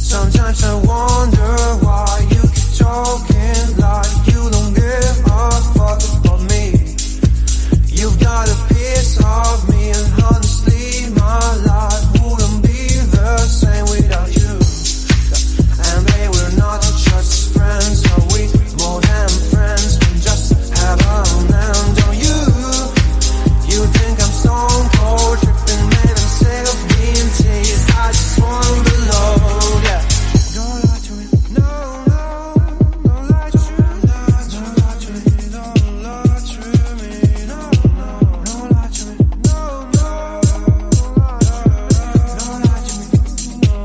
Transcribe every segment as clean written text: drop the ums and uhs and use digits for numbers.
Sometimes I wonder why you keep talking like you don't give a fuck about me. You've got a piece of me, and honestly my life wouldn't be the same without you. And babe, we're not just friends, are we more than friends? We just have a land on you. You think I'm stone cold, tripping, man, I'm sick of being teased. I just wanna below, yeah. Don't lie to me, no, no, don't lie to me, don't lie to me, don't lie to me, no, no, don't lie to me, no, no, don't lie to me, no.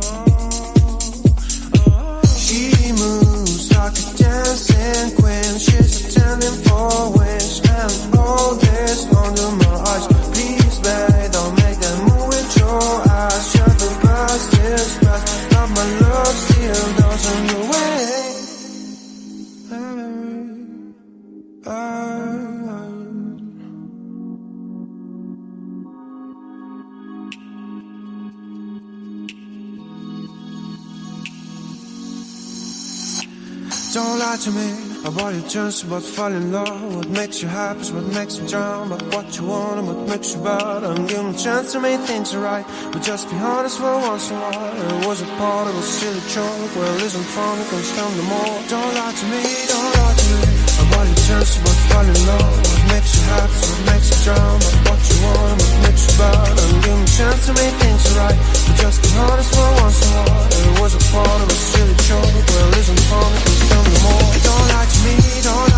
She moves like a dancing queen, she's attending for wings, and all this under my eyes. Please, babe, don't make that move with your eyes. Shut the past is past, but my love still doesn't go away. Don't lie to me about your chance, about falling in love. What makes you happy is what makes you drown. But what you want and what makes you bad. I'm giving a chance to make things right, but just be honest for once in a while. It was a part of a silly joke. Well, isn't fun, it comes down to more. Don't lie to me, don't lie to me about your chance, about falling in love. What makes you happy is what makes you drown. But what you want and what makes you bad. I'm giving a chance to make things right, but just be honest for once in a while. It was a part of a silly joke. Well, isn't fun, it comes down to more. Don't lie to me, don't